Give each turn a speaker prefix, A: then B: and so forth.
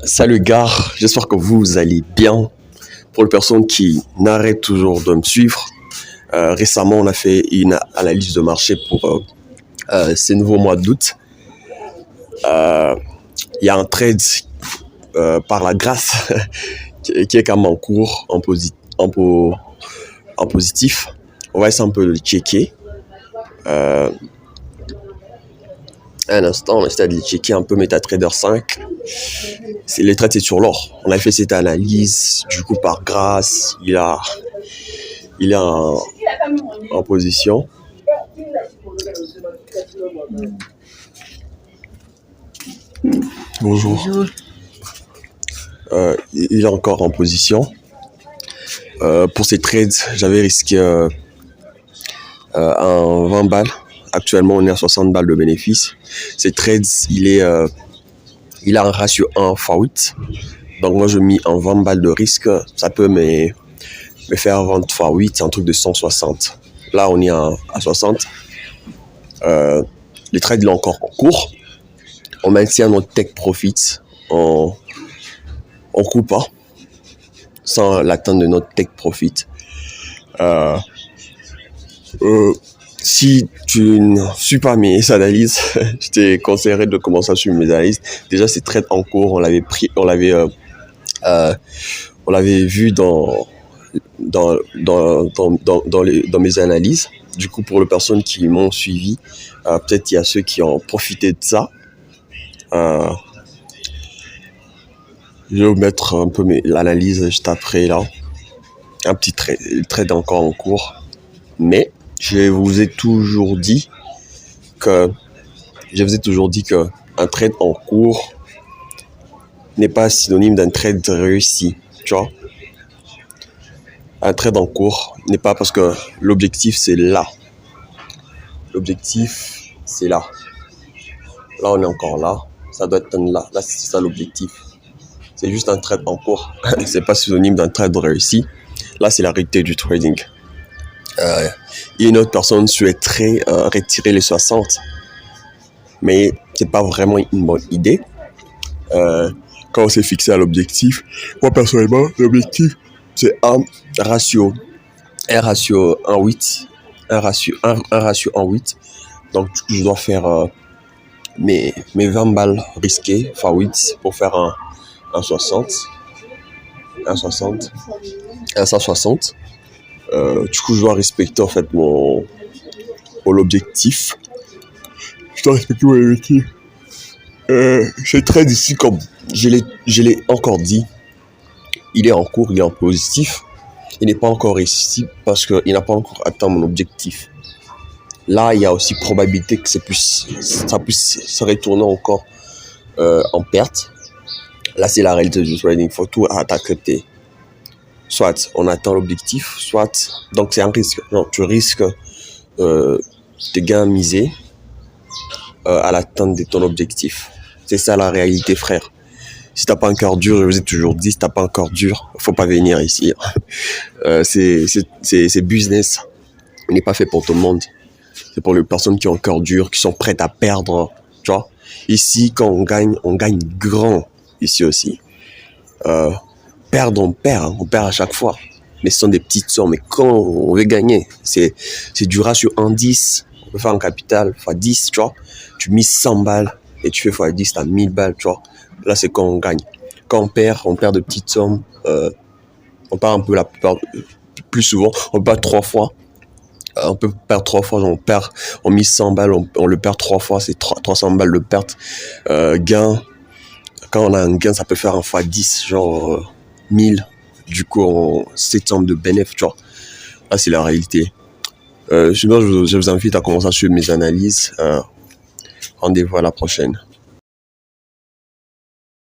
A: Salut gars, j'espère que vous allez bien. Pour les personnes qui n'arrêtent toujours de me suivre, récemment on a fait une analyse de marché pour ces nouveaux mois d'août. Il y a un trade par la grâce qui est quand même en cours, en positif. On va essayer un peu de le checker. Un instant, on essaie de le checker un peu MetaTrader 5. Les trades, c'est sur l'or. On a fait cette analyse, du coup, par grâce, il est en position. Bonjour. Il est encore en position. Pour ces trades, j'avais risqué un 20 balles. Actuellement, on est à 60 balles de bénéfice. Ces trades, il a un ratio 1 x 8. Donc moi, je mis en 20 balles de risque. Ça peut me faire vendre x 8, c'est un truc de 160. Là, on est à 60. Les trades, il est encore en cours. On maintient notre take profit. On coupe pas sans l'atteinte de notre take profit. Si tu ne suis pas mes analyses, je te conseillerais de commencer à suivre mes analyses. Déjà, ces trades en cours, on l'avait vu dans mes analyses. Du coup, pour les personnes qui m'ont suivi, peut-être il y a ceux qui ont profité de ça. Je vais vous mettre un peu l'analyse juste après là. Un petit trade encore en cours. Mais je vous ai toujours dit que un trade en cours n'est pas synonyme d'un trade réussi. Tu vois? Un trade en cours n'est pas parce que l'objectif c'est là. L'objectif c'est là. Là on est encore là. Ça doit être là. Là c'est ça l'objectif. C'est juste un trade en cours. C'est pas synonyme d'un trade réussi. Là c'est la réalité du trading. Et une autre personne souhaiterait retirer les 60. Mais c'est pas vraiment une bonne idée. Quand on s'est fixé à l'objectif, moi personnellement, l'objectif c'est un ratio 1,8. Un ratio 1,8. Donc je dois faire mes 20 balles risquées x 8 pour faire un 60. Un 160. Du coup, je dois respecter en fait l'objectif. Je dois respecter mon objectif. Je trade ici comme je l'ai encore dit. Il est en cours, il est en positif. Il n'est pas encore ici parce qu'il n'a pas encore atteint mon objectif. Là, il y a aussi probabilité que ça puisse se retourner encore en perte. Là, c'est la réalité du trading. Il faut tout accepter. Soit on atteint l'objectif, soit... Donc, c'est un risque. Non, tu risques tes gains misés à l'atteinte de ton objectif. C'est ça la réalité, frère. Si t'as pas un cœur dur, je vous ai toujours dit, si t'as pas un cœur dur, faut pas venir ici. C'est business. Il n'est pas fait pour tout le monde. C'est pour les personnes qui ont un cœur dur, qui sont prêtes à perdre. Tu vois? Ici, quand on gagne grand. Ici aussi. Perdre, on perd à chaque fois. Mais ce sont des petites sommes. Mais quand on veut gagner, c'est du ratio 1,10. On peut faire un capital x 10, tu vois. Tu mises 100 balles et tu fais x 10, t'as 1000 balles, tu vois. Là, c'est quand on gagne. Quand on perd de petites sommes. On perd un peu plus souvent. On perd 3 fois. On peut perdre 3 fois. On mise 100 balles, on le perd 3 fois. C'est 300 balles de perte. Gain. Quand on a un gain, ça peut faire un x 10, genre 1000. Du coup, 700 de bénéfice, tu vois. Là, c'est la réalité. Je vous invite à commencer à suivre mes analyses. Rendez-vous à la prochaine.